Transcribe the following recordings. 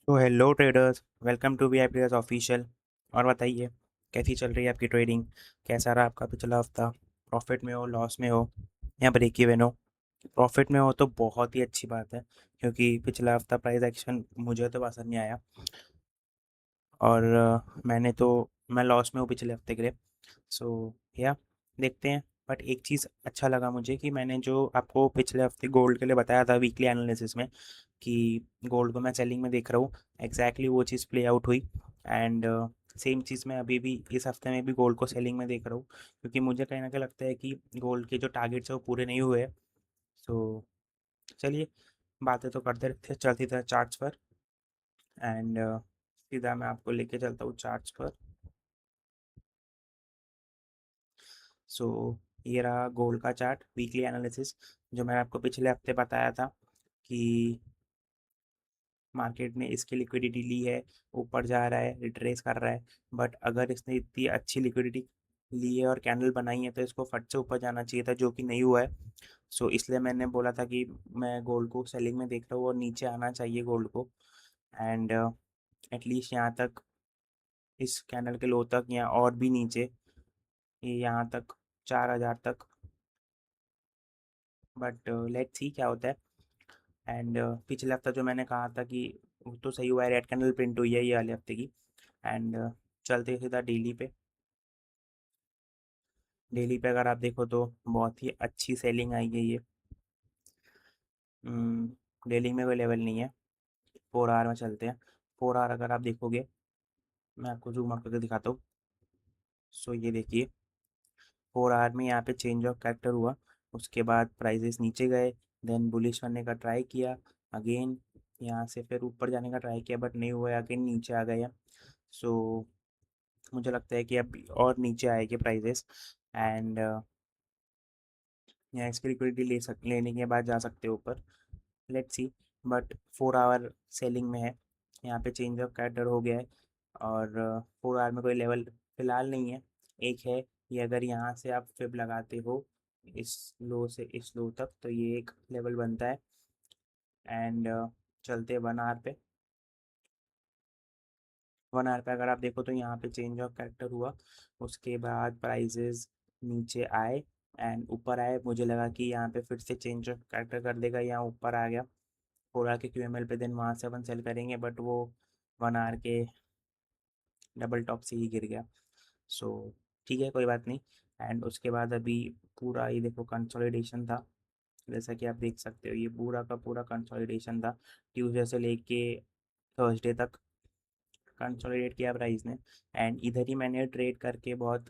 तो hello traders, welcome to V I traders official. और बताइए, कैसी चल रही है आपकी ट्रेडिंग? कैसा रहा आपका पिछला हफ्ता? प्रॉफिट में हो, लॉस में हो, या ब्रेक इवन हो? प्रॉफिट में हो तो बहुत ही अच्छी बात है, क्योंकि पिछला हफ्ता प्राइस एक्शन मुझे तो पसंद नहीं आया। और मैं लॉस में हूँ पिछले हफ्ते के लिए। सो या देखते हैं। बट एक चीज़ अच्छा लगा मुझे कि मैंने जो आपको पिछले हफ्ते गोल्ड के लिए बताया था वीकली एनालिसिस में, कि गोल्ड को मैं सेलिंग में देख रहा हूँ, एग्जैक्टली वो चीज़ प्ले आउट हुई। एंड सेम चीज़ मैं अभी भी इस हफ्ते में भी गोल्ड को सेलिंग में देख रहा हूँ, क्योंकि मुझे कहीं ना कहीं लगता है कि गोल्ड के जो टारगेट्स है वो पूरे नहीं हुए हैं। सो चलिए, बातें तो करते रहते चलती था चार्ट्स पर। एंड सीधा मैं आपको लेके चलता हूँ चार्ट्स पर। सो ये रहा गोल्ड का चार्ट वीकली एनालिसिस, जो मैंने आपको पिछले हफ्ते बताया था कि मार्केट ने इसकी लिक्विडिटी ली है, ऊपर जा रहा है, रिट्रेस कर रहा है। बट अगर इसने इतनी अच्छी लिक्विडिटी ली है और कैंडल बनाई है तो इसको फट से ऊपर जाना चाहिए था, जो कि नहीं हुआ है। सो इसलिए मैंने बोला था कि मैं गोल्ड को सेलिंग में देख रहा हूँ और नीचे आना चाहिए गोल्ड को। एंड एटलीस्ट यहाँ तक, इस कैंडल के लो तक या और भी नीचे, ये यहाँ तक 4,000 तक। बट लेट्स सी क्या होता है। एंड पिछले हफ्ता जो मैंने कहा था कि वो तो सही हुआ है, रेड कैंडल प्रिंट हुई है ये वाले हफ्ते की। एंड चलते सीधा डेली पे। डेली पे अगर आप देखो तो बहुत ही अच्छी सेलिंग आई है ये। डेली में कोई लेवल नहीं है। 4 आवर में चलते हैं। 4 आवर अगर आप देखोगे, मैं आपको जूम आउट करके दिखाता हूँ। सो ये देखिए, 4 आवर में यहाँ पे चेंज ऑफ कैरेक्टर हुआ। उसके बाद प्राइजेस नीचे गए, देन बुलिश बनने का ट्राई किया अगेन, यहाँ से फिर ऊपर जाने का ट्राई किया बट नहीं हुआ, अगेन नीचे आ गया। सो मुझे लगता है कि अब और नीचे आएगी प्राइजेस। एंड यहाँ इसकी लिक्विडिटी लेने के बाद जा सकते हो ऊपर। Let's see. But 4 hour selling में है, यहाँ पे चेंज ऑफ कैरेक्टर हो गया है। और 4 आवर में कोई लेवल फिलहाल नहीं है। एक है, ये अगर यहाँ से आप फिब लगाते हो इस लो से इस लो तक, तो ये एक लेवल बनता है। एंड चलते 1 आवर पे। 1 आवर पे अगर आप देखो तो यहाँ पे चेंज ऑफ कैरेक्टर हुआ। उसके बाद प्राइजेस नीचे आए एंड ऊपर आए। मुझे लगा कि यहाँ पे फिर से चेंज ऑफ कैरेक्टर कर देगा, यहाँ ऊपर आ गया 4 आवर के क्यूएमएल पे। देन वहाँ से अपन सेल करेंगे, बट वो 1 आवर के डबल टॉप से ही गिर गया। सो ठीक है, कोई बात नहीं। एंड उसके बाद अभी पूरा ये देखो कंसोलिडेशन था। जैसा कि आप देख सकते हो, ये पूरा का पूरा कंसोलिडेशन था, ट्यूसडे से लेके थर्सडे तक कंसोलिडेट किया प्राइस ने। एंड इधर ही मैंने ट्रेड करके बहुत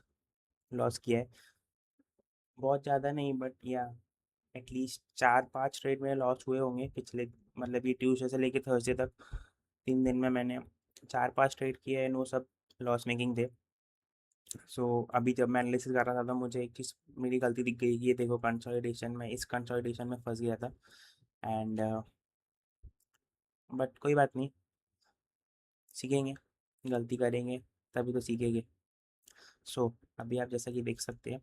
लॉस किया है। बहुत ज़्यादा नहीं, बट या एटलीस्ट 4-5 ट्रेड में लॉस हुए होंगे पिछले, मतलब ये ट्यूसडे से लेके थर्सडे तक 3 दिन में मैंने 4-5 ट्रेड किए हैं, वो सब लॉस मेकिंग थे। सो अभी जब मैं एनालिसिस कर रहा था तो मुझे एक चीज़, मेरी गलती दिख गई कि ये देखो कंसोलिडेशन में, इस कंसोलिडेशन में फंस गया था। एंड बट कोई बात नहीं, सीखेंगे, गलती करेंगे तभी तो सीखेंगे। सो अभी आप जैसा कि देख सकते हैं,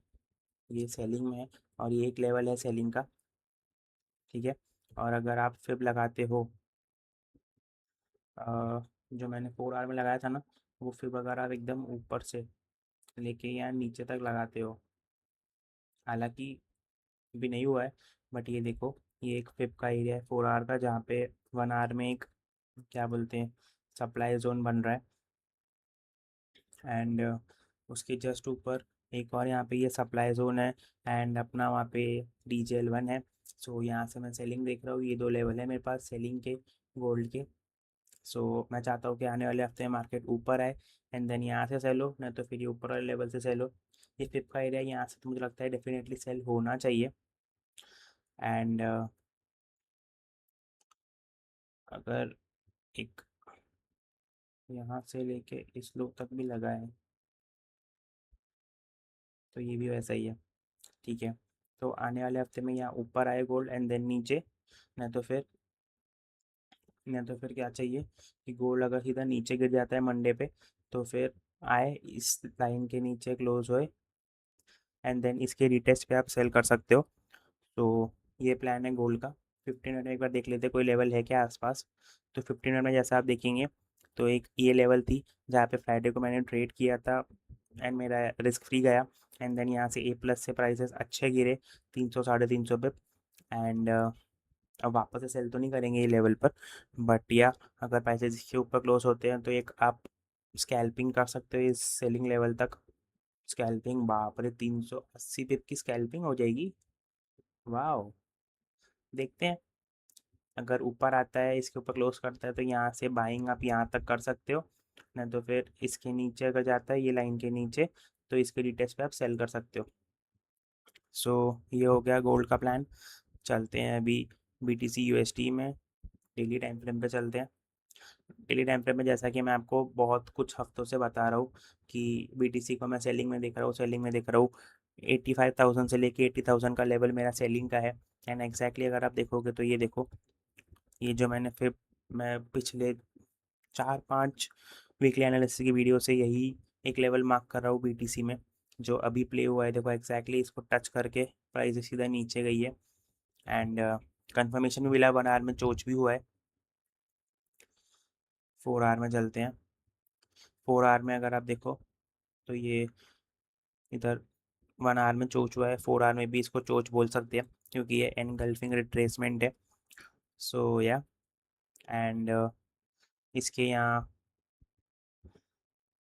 ये सेलिंग में है और ये एक लेवल है सेलिंग का। ठीक है। और अगर आप फिब लगाते हो, जो मैंने 4 आवर में लगाया था ना, वो फिब अगर आप एकदम ऊपर से लेके यहाँ नीचे तक लगाते हो, हालांकि भी नहीं हुआ है, बट ये देखो, ये एक फिब का एरिया है 4 आवर का, जहाँ पे 1 आवर में एक, क्या बोलते हैं, सप्लाई जोन बन रहा है। एंड उसके जस्ट ऊपर एक और यहाँ पे ये सप्लाई जोन है। एंड अपना वहाँ पे DJL1 है। सो यहाँ से मैं सेलिंग देख रहा हूँ, ये दो लेवल है मेरे पास सेलिंग के, गोल्ड के। सो मैं चाहता हूँ कि आने वाले हफ्ते में मार्केट ऊपर आए, एंड देन यहाँ से सेल हो, नहीं तो फिर ये ऊपर वाले लेवल से सेल हो। ये फिफ्थ का एरिया यहाँ से तो मुझे लगता है डेफिनेटली सेल होना चाहिए। एंड अगर एक यहाँ से लेके इस लो तक भी लगा है तो ये भी वैसा ही है। ठीक है। तो आने वाले हफ्ते में यहाँ ऊपर आए गोल्ड एंड देन नीचे, नहीं तो फिर क्या चाहिए कि गोल्ड अगर सीधा नीचे गिर जाता है मंडे पे, तो फिर आए इस लाइन के नीचे क्लोज होए, एंड देन इसके रिटेस्ट पे आप सेल कर सकते हो। तो ये प्लान है गोल्ड का। 15 मिनट में एक बार देख लेते हैं कोई लेवल है क्या आसपास। तो 15 मिनट में जैसा आप देखेंगे तो एक ये लेवल थी जहाँ पे फ्राइडे को मैंने ट्रेड किया था एंड मेरा रिस्क फ्री गया। एंड देन यहाँ से ए प्लस से प्राइसेस अच्छे गिरे 300 350 पे। एंड अब वापस से सेल तो नहीं करेंगे ये लेवल पर, बट या अगर पैसे इसके ऊपर क्लोज होते हैं तो एक आप स्कैल्पिंग कर सकते हो इस सेलिंग लेवल तक। स्कैल्पिंग बाप रे 380 पिप की स्कैल्पिंग हो जाएगी। वाह, देखते हैं। अगर ऊपर आता है इसके ऊपर क्लोज करता है तो यहाँ से बाइंग आप यहाँ तक कर सकते हो, नहीं तो फिर इसके नीचे अगर जाता है ये लाइन के नीचे तो इसके डिटेल्स पे आप सेल कर सकते हो। सो ये हो गया गोल्ड का प्लान। चलते हैं अभी BTC USD में डेली टाइम फ्रेम पे चलते हैं। डेली टाइम फ्रेम में जैसा कि मैं आपको बहुत कुछ हफ्तों से बता रहा हूँ कि BTC को मैं सेलिंग में देख रहा हूँ, सेलिंग में देख रहा हूँ। 85,000 से लेके 80,000 का लेवल मेरा सेलिंग का है। एंड एग्जैक्टली अगर आप देखोगे तो ये देखो, ये जो मैं पिछले 4-5 वीकली एनालिसिस की वीडियो से यही एक लेवल मार्क कर रहा हूँ BTC में, जो अभी प्ले हुआ है। देखो एग्जैक्टली इसको टच करके प्राइस सीधा नीचे गई है। एंड कंफर्मेशन भी मिला, 1 आवर में चोच भी हुआ है। 4 आवर में चलते हैं। 4 आवर में अगर आप देखो तो ये इधर 1 आवर में चोच हुआ है, 4 आवर में भी इसको चोच बोल सकते हैं क्योंकि ये एनगल्फिंग रिट्रेसमेंट है। सो या एंड इसके यहाँ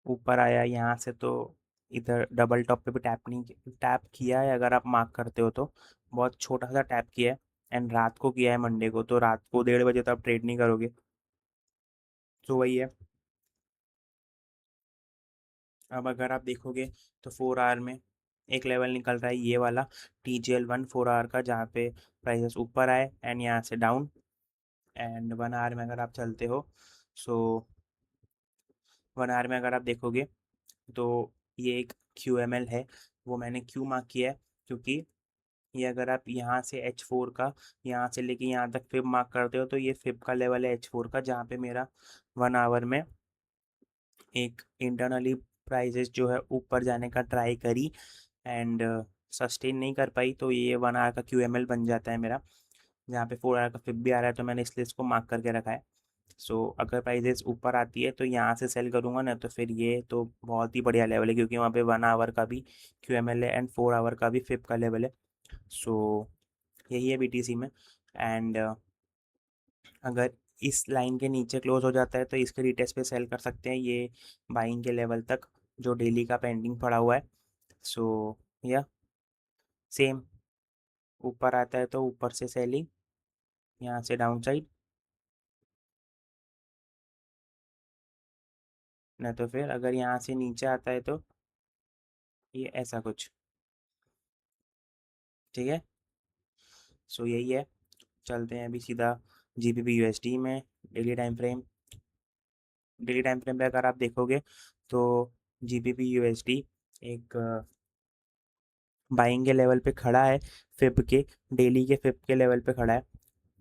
ऊपर आया यहाँ से तो इधर डबल टॉप पे भी टैप नहीं, टैप किया है अगर आप मार्क करते हो तो बहुत छोटा सा टैप किया है। एंड रात को किया है मंडे को, तो रात को 1:30 बजे तो आप ट्रेड नहीं करोगे। तो वही है। अब अगर आप देखोगे तो 4 आवर में एक लेवल निकल रहा है ये वाला TGL1 4 आवर का, जहाँ पे प्राइसेस ऊपर आए एंड यहाँ से डाउन। एंड 1 आवर में अगर आप चलते हो सो 1 आवर में अगर आप देखोगे तो ये एक QML है, वो मैंने क्यों मार्क किया है क्योंकि ये अगर आप यहाँ से H4 का यहाँ से लेके यहाँ तक फिब मार्क करते हो तो ये फिब का लेवल है H4 का, जहाँ पे मेरा 1 आवर में एक इंटरनली प्राइजेस जो है ऊपर जाने का ट्राई करी एंड सस्टेन नहीं कर पाई, तो ये 1 आवर का QML बन जाता है मेरा, जहाँ पे 4 आवर का फिब भी आ रहा है, तो मैंने इसलिए इसको मार्क करके रखा है। सो अगर प्राइजेस ऊपर आती है तो यहाँ से सेल करूँगा ना, तो फिर ये तो बहुत ही बढ़िया लेवल है क्योंकि वहाँ पे 1 आवर का भी QML है एंड 4 आवर का भी फिब का लेवल है। सो यही है BTC में। एंड अगर इस लाइन के नीचे क्लोज हो जाता है तो इसके रिटेस्ट पे सेल कर सकते हैं ये बाइंग के लेवल तक जो डेली का पेंडिंग पड़ा हुआ है। सो या सेम ऊपर आता है तो ऊपर से सेलिंग, यहाँ से डाउन साइड, नहीं तो फिर अगर यहाँ से नीचे आता है तो ये ऐसा कुछ। ठीक है, सो यही है। चलते हैं अभी सीधा GBP USD में daily time frame. Daily time frame पे अगर आप देखोगे तो GBP USD एक बाइंग के लेवल पे खड़ा है, फिब के डेली के फिब के लेवल पे खड़ा है।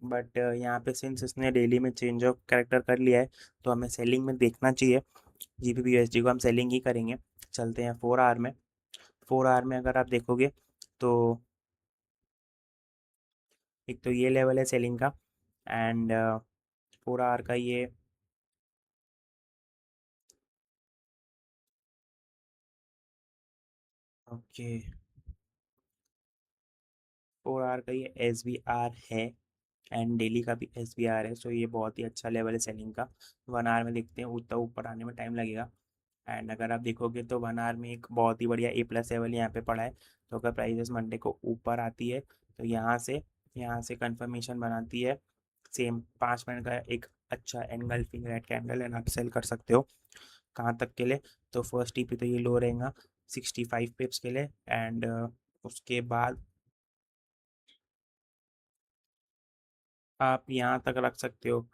बट यहाँ पे सिंस इसने डेली में चेंज ऑफ कैरेक्टर कर लिया है तो हमें सेलिंग में देखना चाहिए। GBP USD को हम सेलिंग ही करेंगे। चलते हैं 4 आवर में। 4 आवर में अगर आप देखोगे तो एक तो ये लेवल है सेलिंग का एंड 4 आवर का ये ओके 4 आवर का ये SBR है एंड डेली का भी SBR है। सो ये बहुत ही अच्छा लेवल है सेलिंग का। 1 आवर में देखते हैं, उतना ऊपर आने में टाइम लगेगा। एंड अगर आप देखोगे तो 1 आवर में एक बहुत ही बढ़िया ए प्लस लेवल यहाँ पे पड़ा है। तो अगर प्राइजेस मंडे को ऊपर आती है तो यहाँ से कंफर्मेशन बनाती है सेम 5 मिनट का एक अच्छा एनगल्फिंग रेड कैंडल एंड आप सेल कर सकते हो कहाँ तक के लिए। तो फर्स्ट TP तो ये लो रहेगा 65 पिप्स के लिए एंड उसके बाद आप यहाँ तक रख सकते हो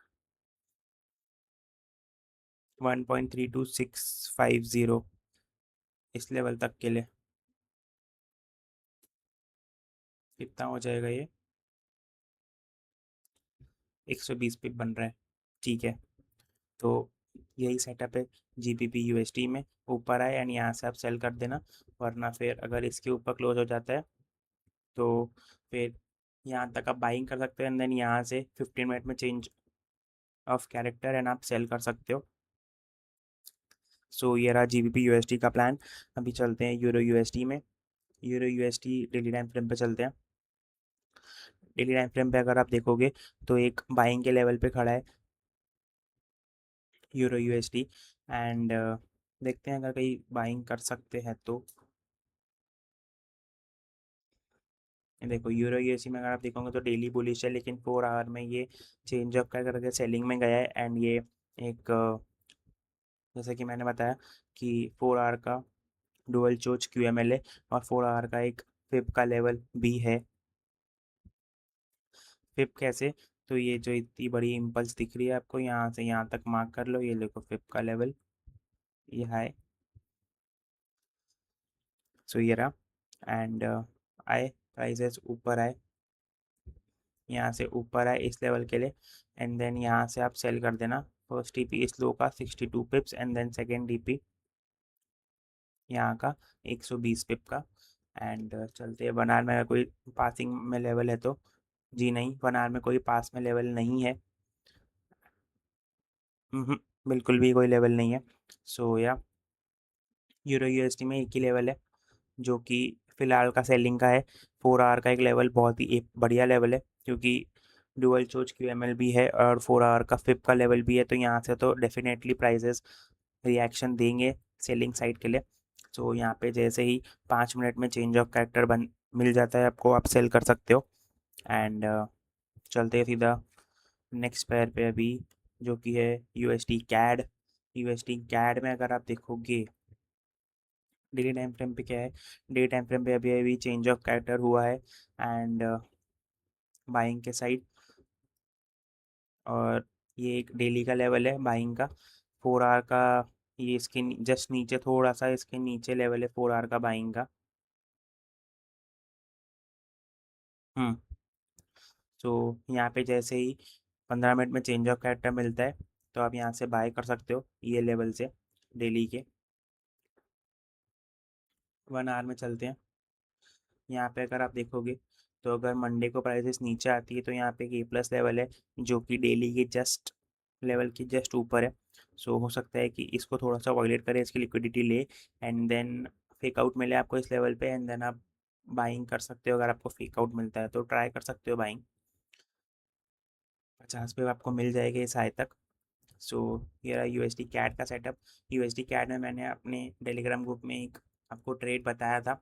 1.32650 इस लेवल तक के लिए। कितना हो जाएगा ये, 120 पिप बन रहा है। ठीक है, तो यही सेटअप है GBP USD में। ऊपर आए एंड यहाँ से आप सेल कर देना, वरना फिर अगर इसके ऊपर क्लोज हो जाता है तो फिर यहाँ तक आप बाइंग कर सकते हो एंड देन यहाँ से 15 मिनट में चेंज ऑफ कैरेक्टर एंड आप सेल कर सकते हो। सो ये रहा GBP USD का प्लान। अभी चलते हैं यूरो USD में। Euro USD daily time frame पे चलते हैं। डेली टाइम फ्रेम पे अगर आप देखोगे तो एक बाइंग के लेवल पे खड़ा है यूरो USD एंड देखते हैं अगर कहीं बाइंग कर सकते हैं तो। देखो यूरो USD में अगर आप देखोगे तो डेली बुलिश है, लेकिन 4 आवर में ये चेंज अप कर करके सेलिंग में गया है एंड ये एक जैसे कि मैंने बताया कि 4 आवर का डुअल चोच QML है और 4 आवर का एक फिब का लेवल भी है। फिब कैसे? तो ये जो इतनी बड़ी इम्पल्स दिख रही है आपको, यहाँ से यहाँ तक मार्क कर लो, ये देखो फिब का लेवल ये है। सो ये रहा एंड आए प्राइजेस ऊपर आए, यहाँ से ऊपर आए इस लेवल के लिए एंड देन यहाँ से आप सेल कर देना। फर्स्ट DP इस लो का 62 pips and then second DP यहाँ का 120 पिप का। एंड चलते हैं बनार में, अगर कोई पासिंग में लेवल है तो। जी नहीं, बनार में कोई पास में लेवल नहीं है। बिल्कुल भी कोई लेवल नहीं है। सो या यूरो USD में एक ही लेवल है जो कि फ़िलहाल का सेलिंग का है। 4 आवर का एक लेवल बहुत ही एक बढ़िया लेवल है, क्योंकि डुअल चोच QML भी है और 4 आवर का फिप का लेवल भी है, तो यहाँ से तो डेफिनेटली प्राइजेस रिएक्शन देंगे सेलिंग साइड के लिए। सो यहाँ पे जैसे ही 5 मिनट में चेंज ऑफ कैरेक्टर बन मिल जाता है आपको, आप सेल कर सकते हो। एंड चलते हैं सीधा नेक्स्ट पेयर पे अभी, जो कि है USD कैड। USD कैड में अगर आप देखोगे डेली टाइम फ्रेम पे क्या है, डे टाइम फ्रेम पे अभी अभी चेंज ऑफ कैरेक्टर हुआ है एंड बाइंग के साइड, और ये एक डेली का लेवल है बाइंग का। 4 आवर का ये इसके जस्ट नीचे, थोड़ा सा इसके नीचे लेवल है 4 आवर का बाइंग का। हम्म तो यहाँ पे जैसे ही 15 मिनट में चेंज ऑफ कैरेक्टर मिलता है तो आप यहाँ से बाय कर सकते हो ये लेवल से डेली के। 1 आवर में चलते हैं। यहाँ पे अगर आप देखोगे तो अगर मंडे को प्राइसेस नीचे आती है तो यहाँ पे एक A+ लेवल है जो कि डेली के जस्ट लेवल के जस्ट ऊपर है। सो हो सकता है कि इसको थोड़ा सा वॉयलेट करे, इसकी लिक्विडिटी ले एंड देन फेक आउट मिले आपको इस लेवल पे एंड देन आप बाइंग कर सकते हो। अगर आपको फेक आउट मिलता है तो ट्राई कर सकते हो बाइंग। 50 पे आपको मिल जाएगा इस आय तक। सो ये रहा USD कैट का सेटअप। USD कैट में मैंने अपने टेलीग्राम ग्रुप में एक आपको ट्रेड बताया था,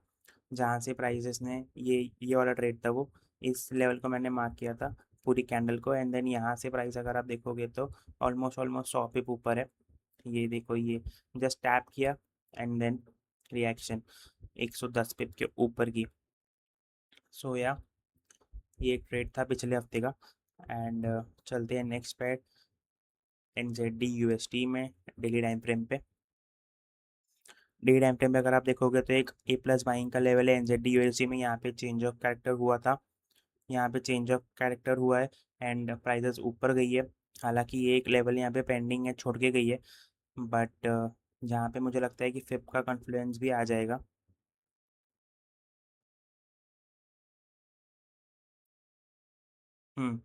जहाँ से प्राइसेस ने ये वाला ट्रेड था वो, इस लेवल को मैंने मार्क किया था पूरी कैंडल को एंड देन यहाँ से प्राइस अगर आप देखोगे तो ऑलमोस्ट ऑलमोस्ट 100 पिप ऊपर है। ये देखो, ये जस्ट टैप किया एंड देन रिएक्शन 110 पिप के ऊपर की। सो या ये एक ट्रेड था पिछले हफ्ते का एंड चलते हैं नेक्स्ट पेयर NZD USD में डेली टाइम फ्रेम पे। डेली टाइम फ्रेम पे अगर आप देखोगे तो एक A+ बाइंग का लेवल है NZD USD में। यहाँ पे चेंज ऑफ कैरेक्टर हुआ था, यहाँ पे चेंज ऑफ कैरेक्टर हुआ है एंड प्राइजेस ऊपर गई है। हालांकि ये एक लेवल यहाँ पे पेंडिंग है, छोड़ के गई है, बट जहाँ पे मुझे लगता है कि फिप का कॉन्फ्लुएंस भी आ जाएगा। हम्म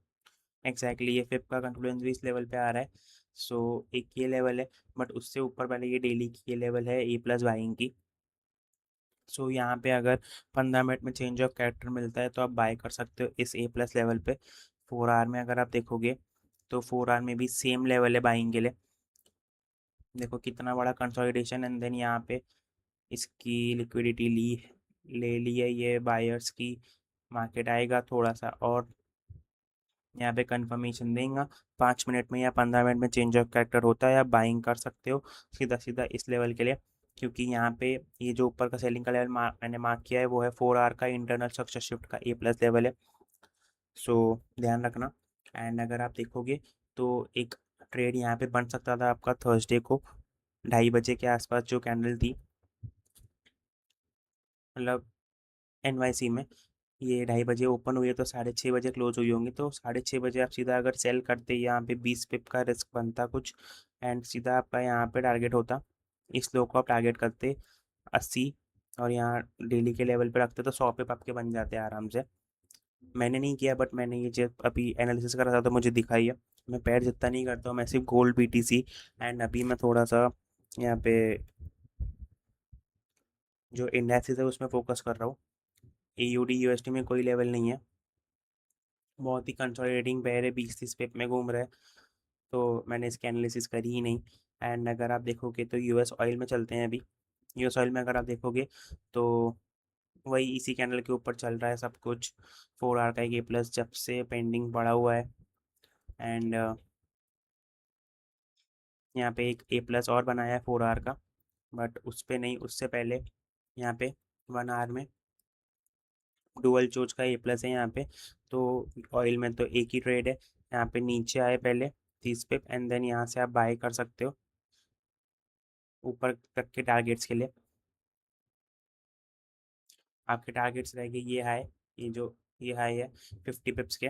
एग्जैक्टली, ये फिप का कॉन्फ्लुएंस भी इस लेवल पे आ रहा है। सो एक ये लेवल है, बट उससे ऊपर पहले ये डेली की ये लेवल है A+ बाइंग की। सो यहाँ पे अगर 15 मिनट में चेंज ऑफ कैरेक्टर मिलता है तो आप बाय कर सकते हो इस A+ लेवल पे। 4 आवर में अगर आप देखोगे तो 4 आवर में भी सेम लेवल है बाइंग के लिए। देखो कितना बड़ा कंसोलिडेशन एंड देन यहाँ पे इसकी लिक्विडिटी ले ली है ये बायर्स की। मार्केट आएगा थोड़ा सा और यहाँ पे कंफर्मेशन देगा, 5 मिनट में या 15 मिनट में चेंज ऑफ कैरेक्टर होता है, आप बाइंग कर सकते हो सीधा सीधा इस लेवल के लिए। क्योंकि यहाँ पे ये जो ऊपर का सेलिंग का लेवल मैंने मार्क किया है वो है 4 आवर का इंटरनल सक्सेस शिफ्ट का A+ लेवल है। सो ध्यान रखना। एंड अगर आप देखोगे तो एक ट्रेड यहाँ पे बन सकता था आपका थर्सडे को 2:30 बजे के आसपास, जो कैंडल थी मतलब NYC में। ये 2:30 बजे ओपन हुई है तो 6:30 बजे क्लोज हुई होंगी, तो 6:30 बजे आप सीधा अगर सेल करते यहाँ पे 20 पिप का रिस्क बनता कुछ एंड सीधा आपका यहाँ पे टारगेट होता, इस लो को आप टारगेट करते 80 और यहाँ डेली के लेवल पे रखते तो 100 पिप आपके बन जाते आराम से। मैंने नहीं किया, बट मैंने ये जब अभी एनालिसिस कर रहा था तो मुझे दिखाई है। मैं पैर जितना नहीं करता हूँ, मैं सिर्फ गोल्ड बीटीसी एंड अभी मैं थोड़ा सा यहाँ पे जो इंडेक्सेस है उसमें फोकस कर रहा हूँ। AUD USD में कोई लेवल नहीं है, बहुत ही कंसोलिडेटिंग पेयर है, 20-30 पे में घूम रहा है, तो मैंने इसकी एनालिसिस करी ही नहीं। एंड अगर आप देखोगे तो यूएस ऑयल में चलते हैं अभी। यूएस ऑयल में अगर आप देखोगे तो वही इसी कैंडल के ऊपर चल रहा है सब कुछ। 4 आवर का एक ए प्लस जब से पेंडिंग पड़ा हुआ है। एंड यहाँ पे एक ए प्लस और बनाया है 4 आवर का, बट उस पे नहीं, उससे पहले यहाँ पे 1 आवर में डुअल चोच का ए प्लस है यहाँ पे। तो ऑयल में तो एक ही ट्रेड है, यहाँ पे नीचे आए पहले 30 पिप एंड देन यहाँ से आप बाय कर सकते हो ऊपर तक के टारगेट्स के लिए। आपके टारगेट्स रहेंगे ये हाई, ये जो ये हाई है 50 पिप्स के।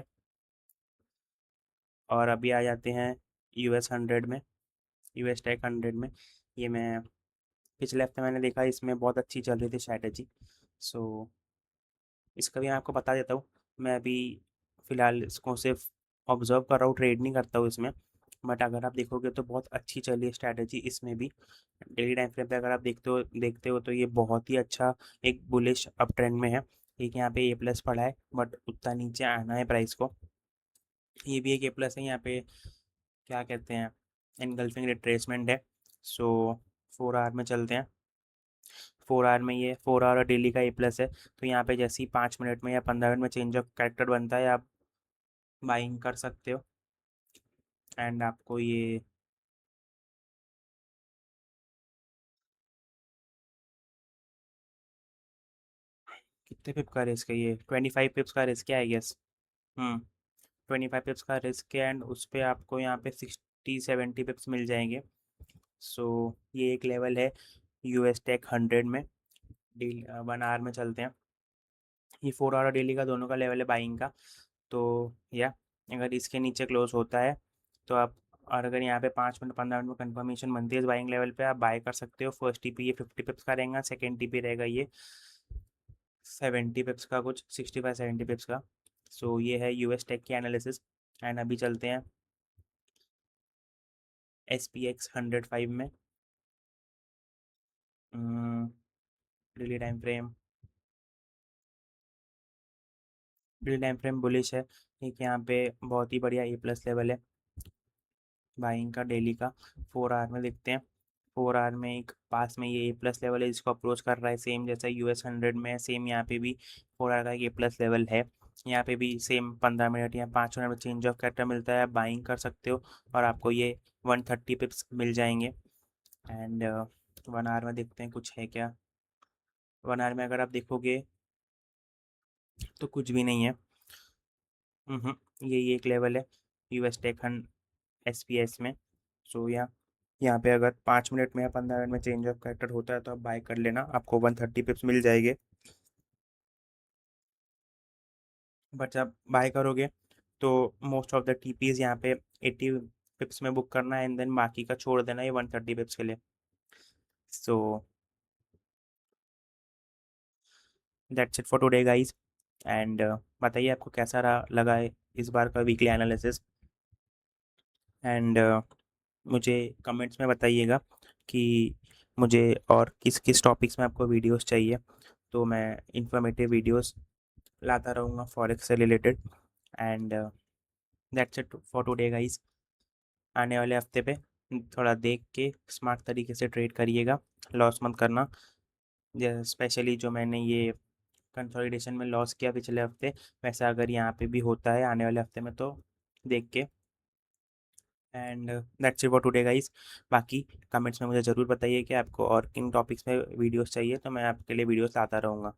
और अभी आ जाते हैं US 100 में, US Tech 100 में। ये मैं पिछले हफ्ते मैंने देखा, इसमें बहुत अच्छी चल रही थी स्ट्रैटेजी। सो इसका भी मैं आपको बता देता हूँ। मैं अभी फ़िलहाल इसको सिर्फ ऑब्जर्व कर रहा हूँ, ट्रेड नहीं करता हूँ इसमें। बट अगर आप देखोगे तो बहुत अच्छी चली है स्ट्रैटेजी इसमें भी। डेली टाइम फ्रेम पे अगर आप देखते हो तो ये बहुत ही अच्छा एक बुलिश अप ट्रेंड में है। एक यहाँ पे ए प्लस पड़ा है, बट उतना नीचे आना है प्राइस को। ये भी एक ए प्लस है यहाँ पे, क्या कहते हैं, एनगल्फिंग रिट्रेसमेंट है। सो 4 आवर में चलते हैं। 4 आवर में ये 4 आवर डेली का ए प्लस है, तो यहाँ पे जैसे ही 5 मिनट में या 15 मिनट में चेंज ऑफ कैरेक्टर बनता है, आप बाइंग कर सकते हो। एंड आपको ये कितने पिप का रिस्क है, ये 25 पिप्स का रिस्क है आई गेस। 25 पिप्स का रिस्क है एंड उस पर आपको यहाँ पे 60-70 पिप्स मिल जाएंगे। सो ये एक लेवल है US Tech 100 में। डील 1 आवर में चलते हैं। ये 4 आवर डेली का दोनों का लेवल है बाइंग का। तो या अगर इसके नीचे क्लोज होता है तो आप, और अगर यहाँ पे 5 मिनट 15 मिनट में कंफर्मेशन बनती है इस बाइंग लेवल पे, आप बाय कर सकते हो। फर्स्ट टीपी ये 50 पिप्स का रहेगा, सेकेंड टीपी रहेगा ये 70 पिप्स का, कुछ 65-70 पिप्स का। सो ये है US Tech की एनालिसिस। एंड अभी चलते हैं SPX 105 में। Daily time frame, daily time frame bullish है। एक यहाँ पे बहुत ही बढ़िया ए प्लस लेवल है बाइंग का डेली का। 4 आवर में देखते हैं। 4 आवर में एक पास में ये ए प्लस लेवल है जिसको अप्रोच कर रहा है, सेम जैसा US 100 में है, सेम यहाँ पे भी 4 आवर का एक ए प्लस लेवल है। यहाँ पे भी सेम 15 मिनट या 5 मिनट में चेंज ऑफ कैरेक्टर मिलता है, आप बाइंग कर सकते हो और आपको ये 130 पिप्स मिल जाएंगे। एंड 1 आवर में देखते हैं कुछ है क्या। 1 आवर में अगर आप देखोगे तो कुछ भी नहीं है। यही एक लेवल है US Tech SPS में। सो यहाँ पे अगर 5 मिनट में या 15 मिनट में चेंज ऑफ कैरेक्टर होता है तो आप बाय कर लेना, आपको 130 पिप्स मिल जाएंगे। बट जब बाय करोगे तो मोस्ट ऑफ द टीपीज यहाँ पे 80 पिप्स में बुक करना है एंड देन बाकी का छोड़ देना है 130 पिप्स के लिए। So that's it for today guys. And बताइए आपको कैसा रहा लगा है इस बार का वीकली एनालिसिस। एंड मुझे कमेंट्स में बताइएगा कि मुझे और किस किस टॉपिक्स में आपको वीडियोस चाहिए, तो मैं इंफॉर्मेटिव वीडियोस लाता रहूँगा फॉरेक्स से related. And that's it for today guys. आने वाले हफ्ते पे थोड़ा देख के स्मार्ट तरीके से ट्रेड करिएगा, लॉस मत करना। स्पेशली जो मैंने ये कंसोलिडेशन में लॉस किया पिछले हफ्ते, वैसा अगर यहाँ पे भी होता है आने वाले हफ्ते में तो देख के। And that's it for today guys. बाकी कमेंट्स में मुझे ज़रूर बताइए कि आपको और किन टॉपिक्स में वीडियोस चाहिए, तो मैं आपके लिए वीडियोस लाता रहूँगा।